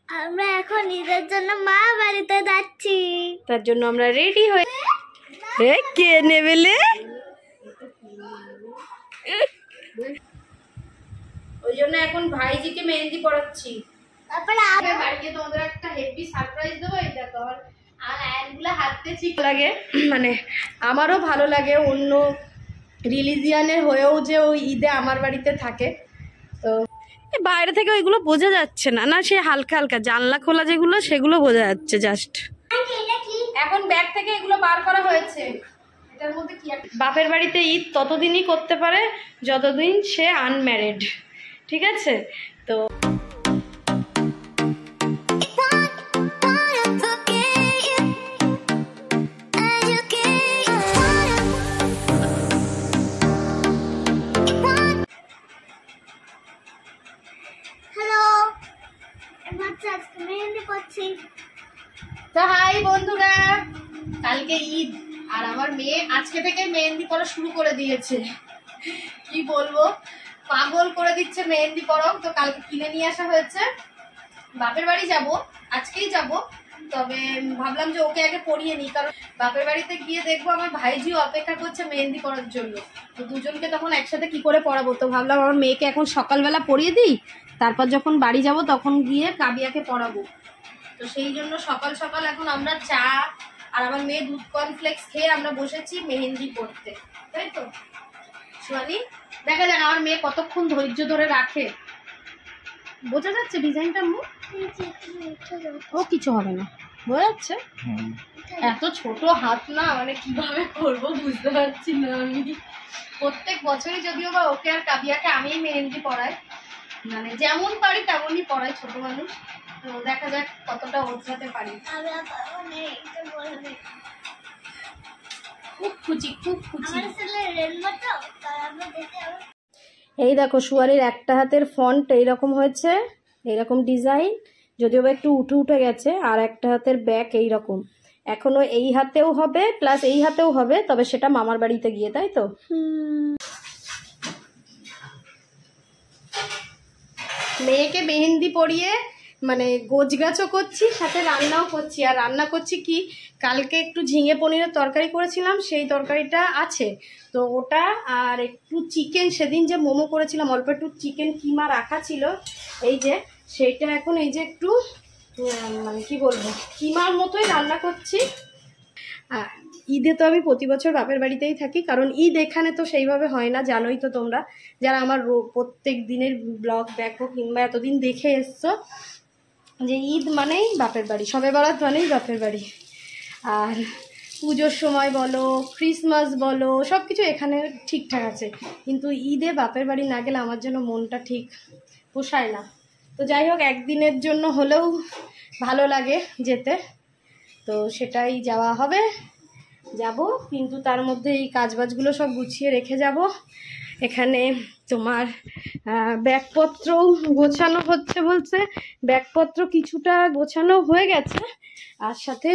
আমরা এখন ঈদের জন্য মা বাড়িতে যাচ্ছি, তার জন্য আমরা রেডি হয়ে কে নেবেলে ওই জন্য এখন ভাইজিকে মেহেন্দি পড়াচ্ছি। তারপরে বাড়িতে তোমাদের একটা হেভি সারপ্রাইজ দেবো। এই দেখো আর আয়ানগুলো হাতে ঠিক লাগে, মানে আমারও ভালো লাগে অন্য রিলিজিয়ানের হয়েও যে ওই ঈদে আমার বাড়িতে থাকে। তো বাইরে থেকে ওইগুলো বোঝা যাচ্ছে না, না সে হালকা হালকা জানলা খোলা যেগুলো সেগুলো বোঝা যাচ্ছে জাস্ট। এখন ব্যাগ থেকে এগুলো বার করা হয়েছে। এটার মধ্যে কি বাপের বাড়িতে ঈদ ততদিনই করতে পারে যতদিন সে আনম্যারিড, ঠিক আছে? তো হাই বন্ধুরা, কালকে ঈদ আর আমার মেয়ে আজকে থেকে মেহেন্দি পড়া শুরু করে দিয়েছে। কি বলবো, পাগল করে দিচ্ছে মেহেন্দি পড়াও। তো কালকে কিনে নিয়ে আসা হয়েছে। বাপের বাড়ি যাব, আজকেই যাব, তবে ভাবলাম যে ওকে আগে পড়িয়ে নিই, কারণ বাপের বাড়িতে গিয়ে দেখবো আমার ভাইজিও অপেক্ষা করছে মেহেন্দি পড়ার জন্য। তো দুজনকে তখন একসাথে কি করে পড়াবো, তো ভাবলাম আমার মেয়েকে এখন সকালবেলা পড়িয়ে দিই, তারপর যখন বাড়ি যাব তখন গিয়ে কাবিয়াকে পড়াবো। তো সেই জন্য সকাল সকাল এখন আমরা চা আর আমার মেয়ে দুধ কর্নফ্লেক্স খেয়ে আমরা বসেছি মেহেন্দি পড়তে, তাই তো সোয়ালি? দেখা যাক আমার মেয়ে কতক্ষণ ধৈর্য ধরে রাখে। বোঝা যাচ্ছে ডিজাইনটা? ও কিছু হবে না, বোঝা যাচ্ছে? এত ছোট হাত না, মানে কিভাবে করবো বুঝতে পারছি না আমি। প্রত্যেক বছরই যদিও বা ওকে আর কাবিয়াকে আমি মেহেন্দি পড়াই, মানে যেমন পারি তেমনই পড়াই, ছোট মানুষ। তো দেখা যাক কতটা ওঠাতে পারি। খুব খুশি, খুব খুশি। এই দেখো সুয়ারির একটা হাতের ফন্ট এইরকম হয়েছে, এইরকম ডিজাইন, যদিও বা একটু উঠে উঠে গেছে। আর একটা হাতের ব্যাক এইরকম, এখনো এই হাতেও হবে প্লাস এই হাতেও হবে, তবে সেটা মামার বাড়িতে গিয়ে, তাই তো? মেয়েকে মেহেন্দি পরিয়ে মানে গোছগাছও করছি, সাথে রান্নাও করছি। আর রান্না করছি কি, কালকে একটু ঝিঙে পনিরের তরকারি করেছিলাম, সেই তরকারিটা আছে তো ওটা, আর একটু চিকেন, সেদিন যে মোমো করেছিলাম অল্প একটু চিকেন কিমা রাখা ছিল, এই যে সেইটা এখন এই যে একটু মানে কি বলবো কিমার মতোই রান্না করছি। ঈদে তো আমি প্রতি বছর বাপের বাড়িতেই থাকি, কারণ ঈদ এখানে তো সেইভাবে হয় না, জানোই তো তোমরা যারা আমার প্রত্যেক দিনের ব্লগ দেখো কিংবা এতদিন দেখে এসছো, যে ঈদ মানেই বাপের বাড়ি, শবে বরাত মানেই বাপের বাড়ি। আর পুজোর সময় বলো, ক্রিসমাস বলো, সব কিছু এখানে ঠিকঠাক আছে, কিন্তু ঈদে বাপের বাড়ি না গেলে আমার জন্য মনটা ঠিক পোষায় না। তো যাই হোক, একদিনের জন্য হলেও ভালো লাগে যেতে, তো সেটাই যাওয়া হবে, যাব। কিন্তু তার মধ্যে এই কাজবাজগুলো সব গুছিয়ে রেখে যাব। এখানে তোমার ব্যাগপত্রও গোছানো হচ্ছে, বলছে ব্যাগপত্র কিছুটা গোছানো হয়ে গেছে, আর সাথে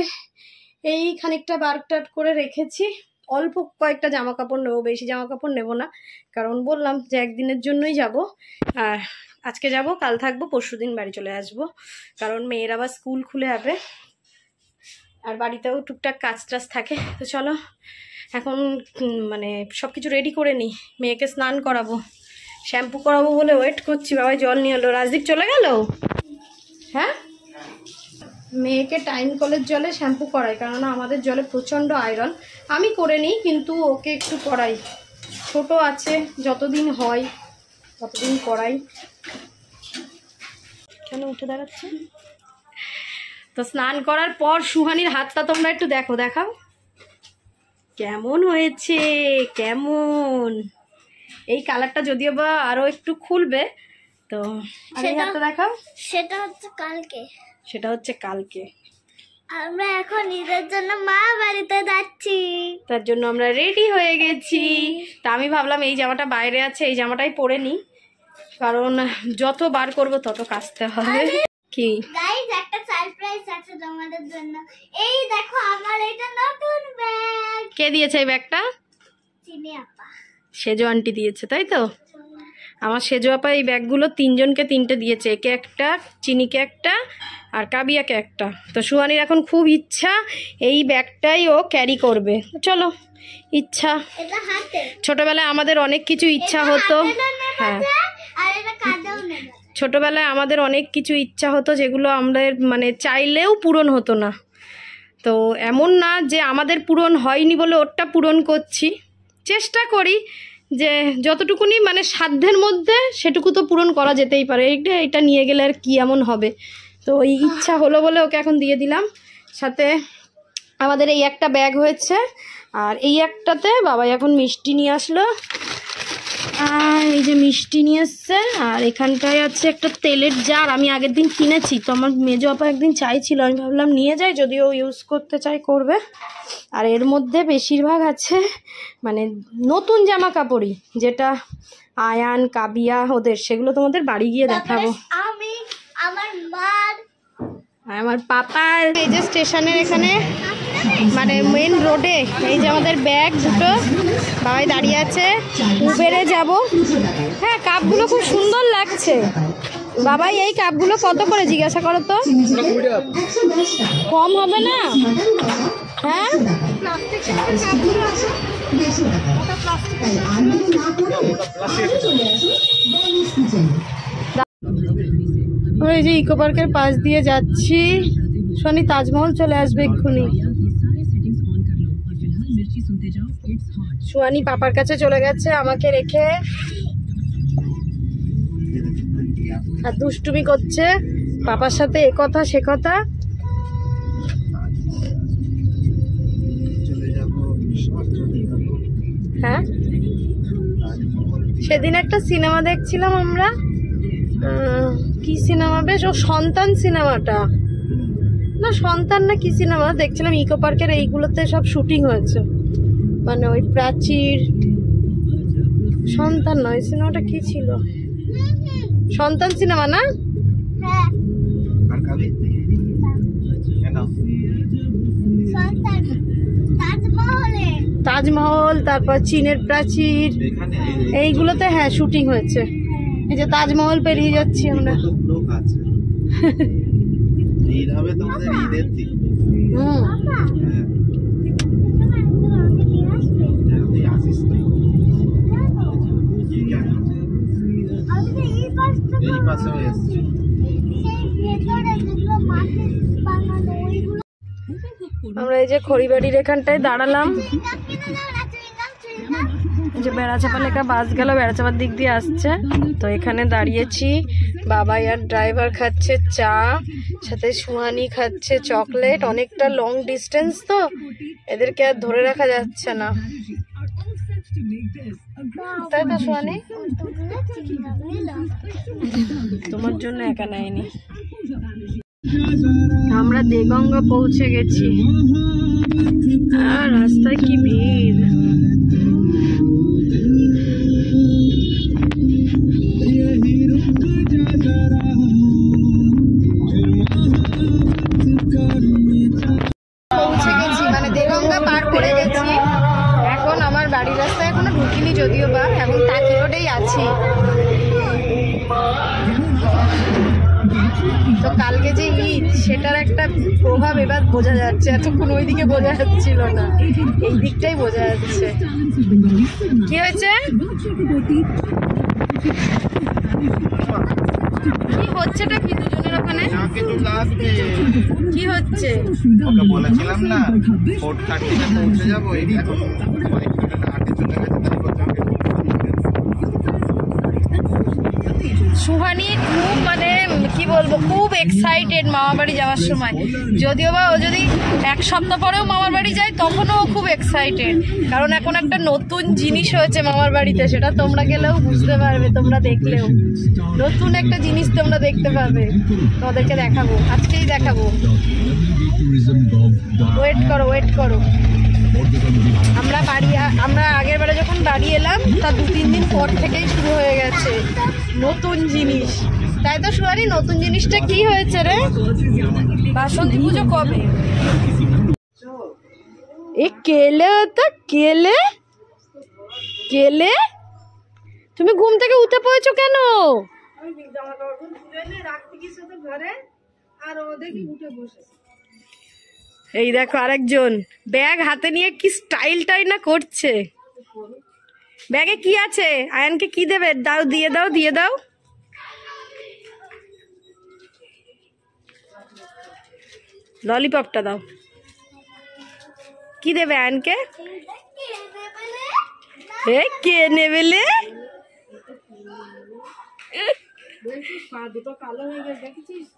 এই খানিকটা বারটাট করে রেখেছি। অল্প কয়েকটা জামা কাপড় নেবো, বেশি জামা কাপড় নেবো না, কারণ বললাম যে একদিনের জন্যই যাব। আর আজকে যাব, কাল থাকবো, পরশুদিন বাড়ি চলে আসবো, কারণ মেয়ের আবার স্কুল খুলে যাবে, আর বাড়িতেও টুকটাক কাজ টাজ থাকে। তো চলো এখন মানে সব কিছু রেডি করে নিই, মেয়েকে স্নান করাবো, শ্যাম্পু করাবো বলে ওয়েট করছি। বাবাই জল নিয়ে এলো, রাজদীপ চলে গেল। হ্যাঁ, মেয়েকে টাইম কলের জলে শ্যাম্পু করাই, কারণ আমাদের জলে প্রচণ্ড আয়রন। আমি করে নিই, কিন্তু ওকে একটু করাই, ছোট আছে, যতদিন হয় ততদিন করাই। কেন উঠে দাঁড়াচ্ছে? তো স্নান করার পর সুহানির হাতটা তোমরা একটু দেখো, দেখাও কেমন হয়েছে, কেমন এই কালারটা, যদিও বা আরো একটু খুলবে। তো এই হাতটা দেখাও। সেটা হচ্ছে কালকে, সেটা হচ্ছে কালকে। আমরা এখন ঈদের জন্য মা বাড়িতে যাচ্ছি, তার জন্য আমরা রেডি হয়ে গেছি। তা আমি ভাবলাম এই জামাটা বাইরে আছে, এই জামাটাই পরে নিই, কারণ যত বার করব তত কাচতে হবে। কি গাইস, একটা সারপ্রাইজ আছে তোমাদের জন্য। এই দেখো আমার এটা নতুন ব্যাগ। কে দিয়েছে এই ব্যাগটা? চিনি আপা, সেজো আন্টি দিয়েছে, তাই তো? আমার সেজো আপা এই ব্যাগগুলো 3 জনকে 3টে দিয়েছে, একে একটা, চিনিকে একটা আর কাবিয়াকে একটা। তো সুহানির এখন খুব ইচ্ছা এই ব্যাগটাই ও ক্যারি করবে। চলো, ইচ্ছা, ছোটবেলায় আমাদের অনেক কিছু ইচ্ছা হতো। হ্যাঁ, ছোটবেলায় আমাদের অনেক কিছু ইচ্ছা হতো যেগুলো আমরা মানে চাইলেও পূরণ হতো না। তো এমন না যে আমাদের পূরণ হয়নি বলে ওরটা পূরণ করছি, চেষ্টা করি যে যতটুকুনি মানে সাধ্যের মধ্যে সেটুকু তো পূরণ করা যেতেই পারে। এটা নিয়ে গেলে আর কি এমন হবে। তো ওই ইচ্ছা হলো বলে ওকে এখন দিয়ে দিলাম। সাথে আমাদের এই একটা ব্যাগ হয়েছে, আর এই একটাতে বাবাই এখন মিষ্টি নিয়ে আসলো। আর এই যে মিষ্টি নিয়ে এসছে, আর এখানটায় আছে একটা তেলের জার, আমি আগের দিন কিনেছি। তো আমার মেজো আপা একদিন চাইছিল, আমি ভাবলাম নিয়ে যাই, যদিও ইউজ করতে চাই করবে। আর এর মধ্যে বেশিরভাগ আছে মানে নতুন জামা কাপড়ই, যেটা আয়ান কাবিয়া ওদের, সেগুলো তোমাদের বাড়ি গিয়ে দেখাবো। আমি আমার মার আমার পাপার এই যে স্টেশনের এখানে মানে মেন রোডে এই যে আমাদের ব্যাগ দুটো বাবাই দাঁড়িয়ে আছে, উবেরে যাব। হ্যাঁ, কাপগুলো খুব সুন্দর লাগছে। বাবাই এই কাপগুলো কত করে জিজ্ঞাসা করো তো, কম হবে না? হ্যাঁ, আমরা এই যে ইকো পার্কের পাশ দিয়ে যাচ্ছি। শনি তাজমহল চলে আসবে এক্ষুনি। সুহানি পাপার কাছে চলে গেছে আমাকে রেখে, আর দুষ্টুমি করছে পাপার সাথে, এ কথা সে কথা। হ্যাঁ, সেদিন একটা সিনেমা দেখছিলাম আমরা, কি সিনেমা বেশ, ও সন্তান সিনেমাটা না, সন্তান না কি সিনেমা দেখছিলাম, ইকো পার্কের এইগুলোতে সব শুটিং হয়েছে, মানে ওই প্রাচীর, সন্তান নয়, সিনেমাটা কি ছিল, সন্তান সিনেমা না? তাজমহল, তারপর চীনের প্রাচীর, এইগুলোতে হ্যাঁ শুটিং হয়েছে। এই যে তাজমহল পেরিয়ে যাচ্ছি আমরা। আমরা এই যে খড়িবাড়ির এখানটায় দাঁড়ালাম, যে বেড়াচাপা লেখা বাস গেল, বেড়াচাপার দিক দিয়ে আসছে। তো এখানে দাঁড়িয়েছি, বাবাই আর ড্রাইভার খাচ্ছে চা, সাথে সুহানি খাচ্ছে চকলেট। অনেকটা লং ডিস্টেন্স তো, এদেরকে আর ধরে রাখা যাচ্ছে না, তাই তো সুহানি? তোমার জন্য একা নেয়নি। আমরা দেগঙ্গা পৌঁছে গেছি, আর রাস্তায় কি ভিড়। পৌঁছে গেছি, মানে দেগঙ্গা পার করে গেছি। এখন আমার বাড়ির রাস্তায় এখনো ঢুকিনি যদিও বা, এখন টাকি রোডেই আছি। তো কালকে যে ঈদ, সেটার একটা প্রভাব এবার বোঝা যাচ্ছে, এতক্ষণ ওইদিকে বোঝা যাচ্ছিল না, এই দিকটাই বোঝা যাচ্ছে। কি হয়েছে, কি হচ্ছেটা কি দুজনের ওখানে, কি হচ্ছে? বলেছিলাম না 4:30 পৌঁছে যাবো, সুহানি খুব মানে কি বলবো, খুব এক্সাইটেড মামার বাড়ি যাওয়ার সময়। যদিও বা ও যদি 1 সপ্তাহ পরেও মামার বাড়ি যায়, তখনও ও খুব এক্সাইটেড, কারণ এখন একটা নতুন জিনিস হয়েছে মামার বাড়িতে। সেটা তোমরা গেলেও বুঝতে পারবে, তোমরা দেখলেও নতুন একটা জিনিস তোমরা দেখতে পাবে। তোমাদেরকে দেখাবো, আজকেই দেখাবো, ওয়েট করো ওয়েট করো। আমরা আগের বারে যখন বাড়ি এলাম, তার 2-3 দিন পর থেকেই শুরু হয়ে গেছে নতুন জিনিস, তাই তো সুহানি? নতুন জিনিসটা কি হয়েছে রে? বাসন্তী পুজো কবে? এ কেলে, তো কেলে কেলে, তুমি ঘুম থেকে উঠে পড়েছো কেন? আমি জামা কাপড় তুলে নিয়ে রাখতে গেছি তো ঘরে, আর ও দেখি উঠে বসেছে। এই দেখো আরেকজন ব্যাগ হাতে নিয়ে কি স্টাইলটাই না করছে। ব্যাগে কি আছে? আয়ানকে কি দেবে? দাও, দিয়ে দাও, দিয়ে দাও। ললিপপটা দাও। কি দেবে আয়ানকে? কে নেবেলে?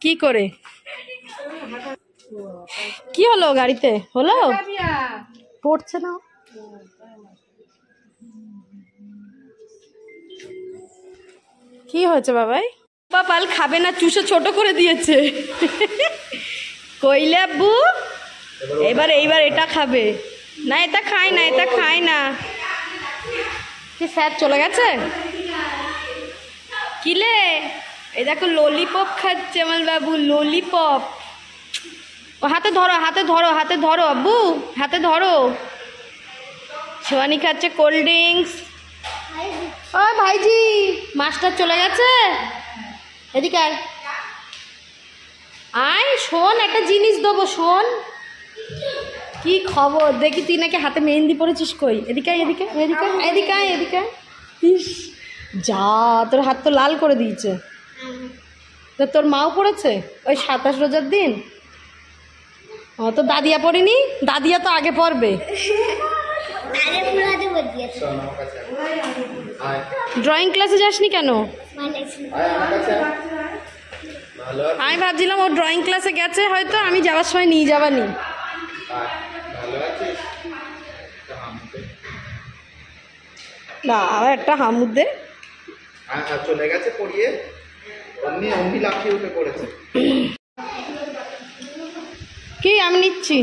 কি করে? কি হলো গাড়িতে? হলো পড়ছে না। কি হয়েছে বাবাই? পাল খাবে না, চুষে ছোট করে দিয়েছে। কইলে আব্বু এইবার এটা খাবে না, এটা খায় না, এটা খায় না। কি স্যার চলে গেছে? কিলে এই দেখো ললিপপ খাচ্ছে আমার বাবু, ললিপপ। ও হাতে ধরো, হাতে ধরো, হাতে ধরো আব্বু, হাতে ধরো। শিবানী খাচ্ছে কোল্ড ড্রিঙ্কস। ও ভাইজি, মাস্টার চলে গেছে। এদিকে আয়, শোন একটা জিনিস দেবো, শোন। কি খবর দেখি, তুই নাকি হাতে মেহেন্দি পড়েছিস। কই এদিকে, এদিকে, এদিকে, এদিকে, এদিকে। ইস যা, তোর হাত তো লাল করে দিয়েছে। তো তোর মাও পড়েছে ওই 27 রোজার দিন। ও তো দাদিয়া পড়েনি, দাদিয়া তো আগে পড়বে। ড্রয়িং ক্লাসে যাসনি কেন? আমি ভাবছিলাম ও ড্রয়িং ক্লাসে গেছে হয়তো, আমি যাওয়ার সময় নিয়ে যাবানি। না একটা হামুদ দে। চলে গেছে পড়িয়ে, অমনি অমনি লাফিয়ে উঠে পড়েছে। কি আমি নিচ্ছি,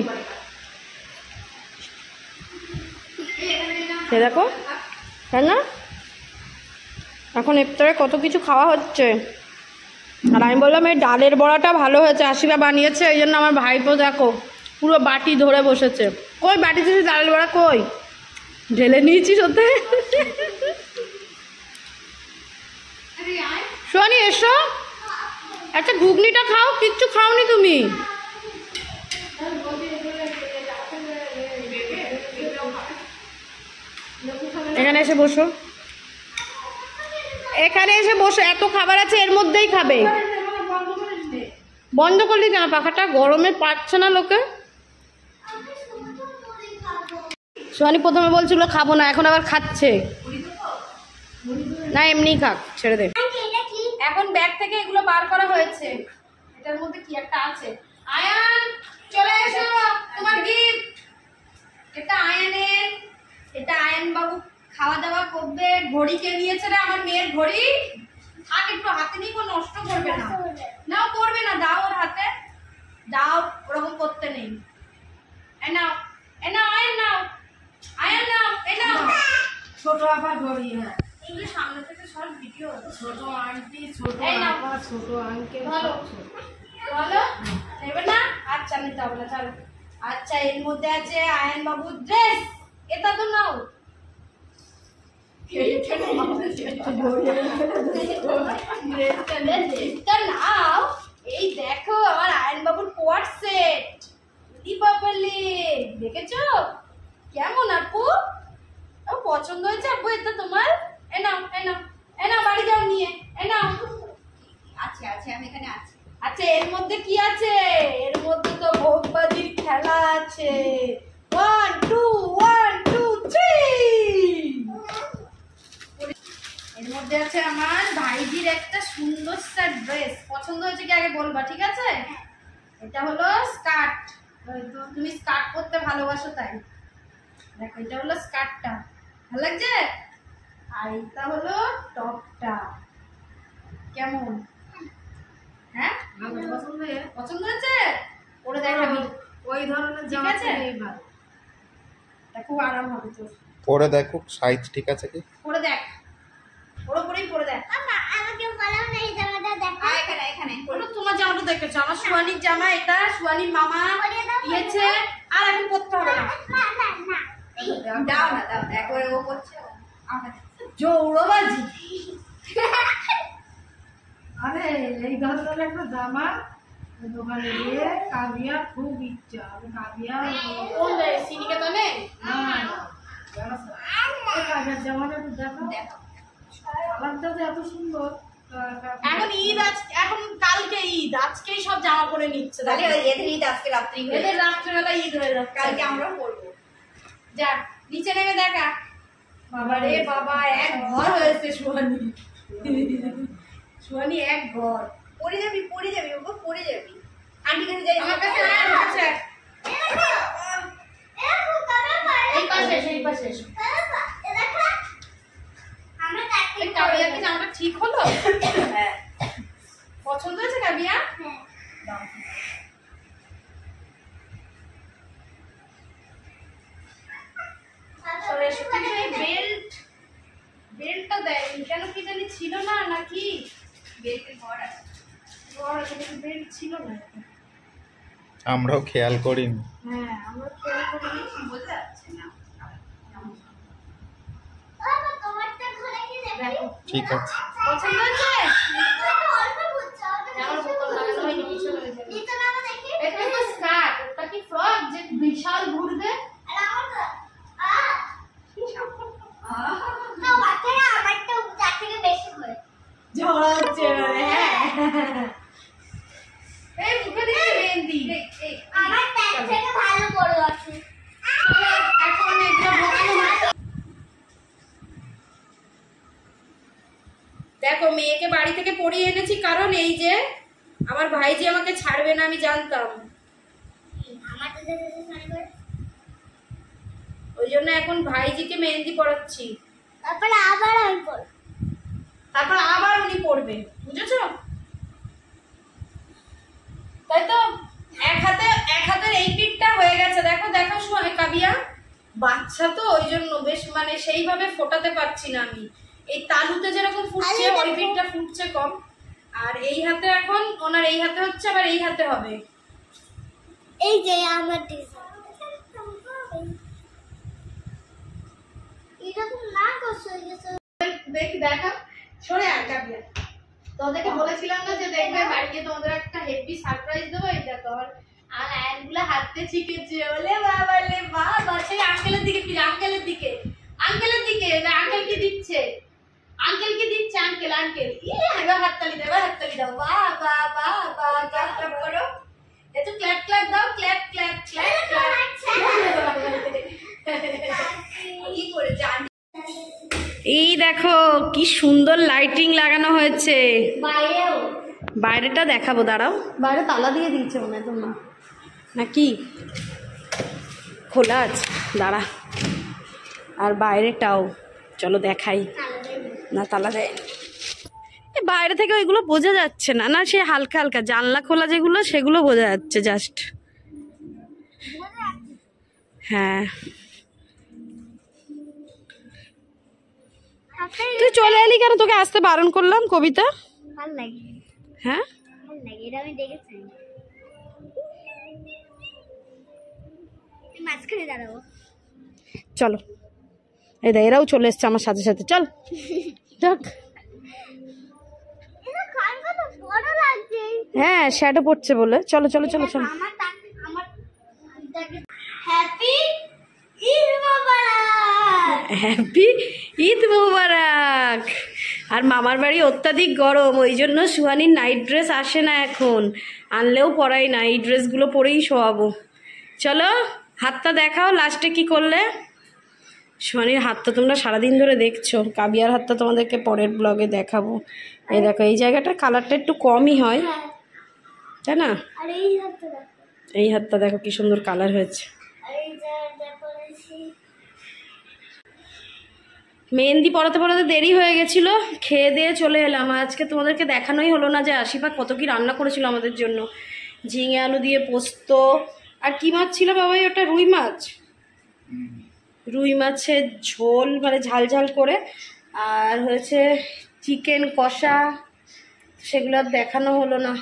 দেখো তাই না? এখন ইফতারে কত কিছু খাওয়া হচ্ছে। আর আমি বললাম এই ডালের বড়াটা ভালো হয়েছে, আশিবা বানিয়েছে, এই জন্য আমার ভাইপো দেখো পুরো বাটি ধরে বসেছে। কই বাটি থেকে ডালের বড়া কই? ঢেলে নিয়েছিস ওতে। শোনি এসো, একটা ঘুগনিটা খাও। কিচ্ছু খাওনি তুমি। এখানে এসে বসো, এখানে এসে বসো। এত খাবার আছে, এর মধ্যেই খাবে। বন্ধ করলি কেন পাখাটা? গরমে পাচ্ছে না লোকে। সোহানি প্রথমে বলছিল খাবো না, এখন আবার খাচ্ছে। না এমনিই খাক, ছেড়ে দে। এখন ব্যাগ থেকে এগুলো বার করা হয়েছে। এটার মধ্যে কি একটা আছে। আয়ান চলে এসো, তোমার গিফট। এটা আয়ানের, এটা আয়ান বাবু খাওয়া দাওয়া করবে। ঘড়ি কে নিয়েছে রে? আমার মেয়ের ঘড়ি। থাক একটু হাতে নিয়ে, কোনো নষ্ট করবে না। নাও করবে না, দাও ওর হাতে দাও, ওরকম করতে নেই। এই নাও, এই নাও, আয়ান নাও, আয়ান নাও, এই নাও। ছোট আপা ঘড়ি। হ্যাঁ এগুলো সামনে থেকে সব ভিডিও। ছোট আন্টি, ছোট আপা, ছোট আঙ্কেল। ভালো ভালো নেবে না? আচ্ছা নিতে হবে না, চলো। আচ্ছা এর মধ্যে আছে আয়ান বাবুর ড্রেস, এটা তো নাও। নাও, এই দেখো আমার আয়ন বাবুর কোয়ার্ড সেট। দেখেছো কেমন আপু? পছন্দ হয়েছে আপু? এটা তোমার? এ নাও, এ নাও, এ নাও, বাড়ি যাও নিয়ে। এ নাও। আছে আছে, আমি এখানে আছি। আচ্ছা এর মধ্যে কি আছে? এর মধ্যে তো ভোগবাজির খেলা আছে। 1 2 1 2 3। এর মধ্যে আছে আমার ভাইজির একটা সুন্দর ড্রেস। পছন্দ হয়েছে কি আগে বলবা, ঠিক আছে? এটা হলো স্কার্ট। তুমি স্কার্ট পরতে ভালোবাসো তাই। দেখো এটা হলো স্কার্টটা, ভালো লাগছে? আর এটা হলো টপটা। কেমন? হ্যাঁ পছন্দ হয়েছে? পরে দেখাবি ওই ধরনের জামা এবার। এটা খুব আরাম হবে তোর। পরে দেখো সাইজ ঠিক আছে কি। পরে দেখ, ওর উপরেই পরে দেখ। আমাকে বলো না এই জামাটা দেখো। এখানে এখানে ওটা তোমার জামাটা দেখেছো? আমার সুয়ানির জামা এটা, সুয়ানির মামা দিয়েছে। আর এখন পরতে হবে না। না না না দাও না, দাও, একবারে ও করছে। জৌড়বাজি। আরে এই ধরনের একটা জামা দোকানে গিয়ে কাবিয়া খুব ইচ্ছা। আমি কাবিয়া কোন সিনিকেতনে কাবিয়ার জামাটা একটু দেখো, কালারটা তো এত সুন্দর। এখন ঈদ এখন কালকে ঈদ, আজকেই সব জামা পরে নিচ্ছে। তাহলে এদের ঈদ আজকে রাত্রি, এদের রাত্রিবেলা ঈদ হয়ে যাচ্ছে, কালকে আমরা পরবো। যা নিচে নেমে দেখা। বাবা রে বাবা, এক ঘর হয়েছে সোহানি। সোহানি এক ঘর। পড়ে যাবি ওকে, পড়ে যাবি। আন্টি কাছে যাই, আমার কাছে আছে। এই পাশে সেই পাশে এসো। কাবিয়া কি জামাটা ঠিক হলো? হ্যাঁ, পছন্দ হয়েছে কাবিয়া? বেল্টটা দেয়নি কেন কি জানি, ছিল না নাকি? বেল্টের ঘর আছে, বেল্ট ছিল না। আমরাও খেয়াল করিনি। হ্যাঁ, আমরা খেয়াল করিনি, বোঝা যাচ্ছে না। ঠিক আছে, পছন্দ হয়েছে? ফ্রক যে বিশাল ঘুরবে। দেখো মেয়েকে বাড়ি থেকে পড়িয়ে এনেছি, কারণ এই যে আমার ভাইজি আমাকে ছাড়বে না, আমি জানতাম। ওই জন্য এখন ভাইজিকে মেহেন্দি পড়াচ্ছি, তারপর আবার উনি পড়বে, বুঝেছো? তাই তো এক হাতের এই পিঠটা হয়ে গেছে। দেখো দেখো কাবিয়া, বাচ্চা তো ওই জন্য বেশ মানে সেইভাবে ফোটাতে পারছি না আমি। এই তালুতে যেরকম ফুটছে ওই পিঠটা ফুটছে কম। আর এই হাতে এখন ওনার এই হাতে হচ্ছে, আবার এই হাতে হবে। এই যে আমার এরকম না করছো, দেখি দেখা সরে আর কাবিয়া, তোদেরকে বলেছিলাম না যে দেখবে বাড়িতে তোমাদের একটা হেভি সারপ্রাইজ দেবো। এই দেখো আর আয়নগুলো হাতে শিখেছে। ওলে বাবা লে বাবা, সেই আঙ্কেলের দিকে ফিরে, আঙ্কেলের দিকে আঙ্কেল কি দিচ্ছে, আঙ্কেল এবার হাততালি দাও। বাহ বাহ বাহ বাহ, ক্ল্যাপ করো, একটু ক্ল্যাপ দাও, ক্ল্যাপ কি করে জানি। এই দেখো কি সুন্দর লাইটিং লাগানো হয়েছে। বাইরেটা দেখাবো, দাঁড়াও। বাইরে তালা দিয়ে দিয়েছে মনে হয় তোমরা নাকি, খোলা আছে, দাঁড়া। আর বাইরেটাও চলো দেখাই। না তালা দেয়, বাইরে থেকে ওইগুলো বোঝা যাচ্ছে না। না সে হালকা হালকা জানলা খোলা যেগুলো, সেগুলো বোঝা যাচ্ছে জাস্ট। হ্যাঁ, তুই চলে এলি কেন? তোকে আসতে বারণ করলাম। কবিতা ভালো লাগে? হ্যাঁ ভালো লাগে, এটা আমি দেখেছি। মাঝখানে দাঁড়াবো, চলো। এই দেখ এরাও চলে এসছে আমার সাথে সাথে, চল দেখ। হ্যাঁ শ্যাডো পড়ছে বলে, চলো চলো চলো চলো। হ্যাপি ঈদ মোবারক, হ্যাপি ঈদ মোবারক। আর মামার বাড়ি অত্যাধিক গরম, ওই জন্য সুহানির নাইট ড্রেস আসে না এখন, আনলেও পরাই না, এই ড্রেসগুলো পরেই শোয়াবো। চলো হাতটা দেখাও, লাস্টে কি করলে। সুহানির হাতটা তোমরা সারাদিন ধরে দেখছো, কাবিয়ার হাতটা তোমাদেরকে পরের ব্লগে দেখাবো। এই দেখো এই জায়গাটার কালারটা একটু কমই হয়, তাই না? এই হাতটা দেখো কি সুন্দর কালার হয়েছে। মেহেন্দি পড়াতে দেরি হয়ে গেছিল, খেয়ে দিয়ে চলে এলাম। আজকে তোমাদেরকে দেখানোই হলো না যে আশিফা কত কি রান্না করেছিল আমাদের জন্য। ঝিঙে আলু দিয়ে পোস্ত, আর কি মাছ ছিল বাবাই ওটা? রুই মাছের ঝোল, মানে ঝাল ঝাল করে, আর হয়েছে চিকেন কষা। সেগুলো আর দেখানো হলো না।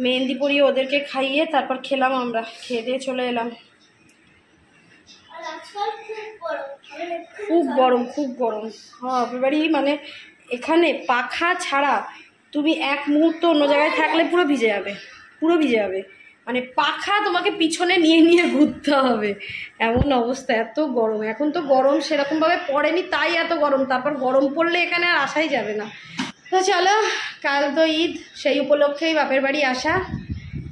মেহেন্দি পরিয়ে ওদেরকে খাইয়ে তারপর খেলাম আমরা, খেয়ে দিয়ে চলে এলাম। খুব গরম, খুব গরম। বাপের বাড়ি মানে এখানে পাখা ছাড়া তুমি এক মুহূর্ত অন্য জায়গায় থাকলে পুরো ভিজে যাবে, পুরো ভিজে যাবে। মানে পাখা তোমাকে পিছনে নিয়ে নিয়ে ঘুরতে হবে, এমন অবস্থা, এত গরম। এখন তো গরম সেরকমভাবে পড়েনি, তাই এত গরম। তারপর গরম পড়লে এখানে আর আসাই যাবে না। তো চলো, কাল তো ঈদ, সেই উপলক্ষেই বাপের বাড়ি আসা।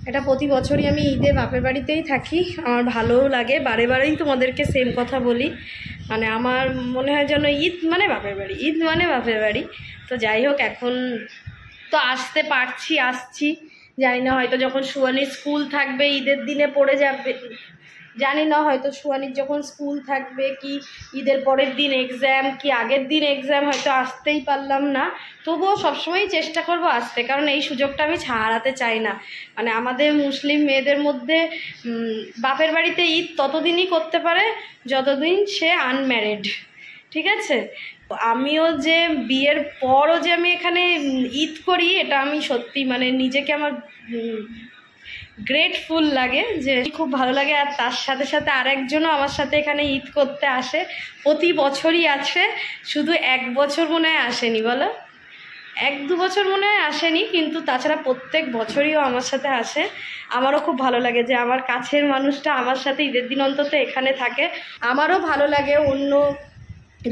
এটা প্রতি বছরই আমি ঈদে বাপের বাড়িতেই থাকি, আমার ভালোও লাগে। বারে বারেই তোমাদেরকে সেম কথা বলি, মানে আমার মনে হয় যেন ঈদ মানে বাপের বাড়ি, ঈদ মানে বাপের বাড়ি। তো যাই হোক, এখন তো আসতে পারছি, আসছি। জানি না হয়তো যখন সুয়ানির স্কুল থাকবে ঈদের দিনে পড়ে যাবে, জানি না হয়তো সুয়ানির যখন স্কুল থাকবে কি ঈদের পরের দিন এক্সাম কি আগের দিন এক্সাম, হয়তো আসতেই পারলাম না। তবুও সবসময় চেষ্টা করব আসতে, কারণ এই সুযোগটা আমি হারাতে চাই না। মানে আমাদের মুসলিম মেয়েদের মধ্যে বাপের বাড়িতে ঈদ ততদিনই করতে পারে যতদিন সে আনম্যারিড, ঠিক আছে? আমিও যে বিয়ের পরও যে আমি এখানে ঈদ করি, এটা আমি সত্যি মানে নিজেকে আমার গ্রেটফুল লাগে, যে খুব ভালো লাগে। আর তার সাথে সাথে আরেকজনও আমার সাথে এখানে ঈদ করতে আসে, প্রতি বছরই আসে, শুধু এক বছর মনে হয় আসেনি, বলো 1-2 বছর মনে হয় আসেনি, কিন্তু তাছাড়া প্রত্যেক বছরইও আমার সাথে আসে। আমারও খুব ভালো লাগে যে আমার কাছের মানুষটা আমার সাথে ঈদের দিন অন্তত এখানে থাকে। আমারও ভালো লাগে অন্য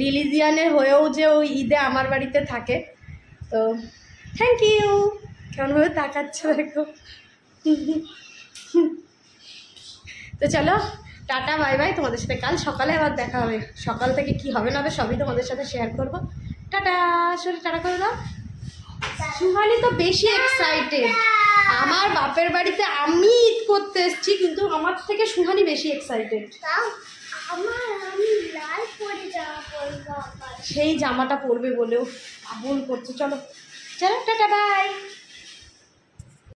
রিলিজিয়ানের হয়েও যে ওই ঈদে আমার বাড়িতে থাকে। তো থ্যাংক ইউ। কেমনভাবে তাকাচ্ছ দেখো। তো চলো, টাটা, বাই বাই। তোমাদের সাথে কাল সকালে আবার দেখা হবে। সকাল থেকে কি হবে না হবে সবই তোমাদের সাথে শেয়ার করবো। টাটা, শরীর টাটা করে দাও। সুহানি তো বেশি এক্সাইটেড, আমার বাপের বাড়িতে আমি ঈদ করতে এসেছি, কিন্তু আমার থেকে সুহানি বেশি এক্সাইটেড। আমি লাল পরে জামা পরবো, সেই জামাটা পরবে বলেও পাগল করছে। চলো চলো, টাটা, বাই।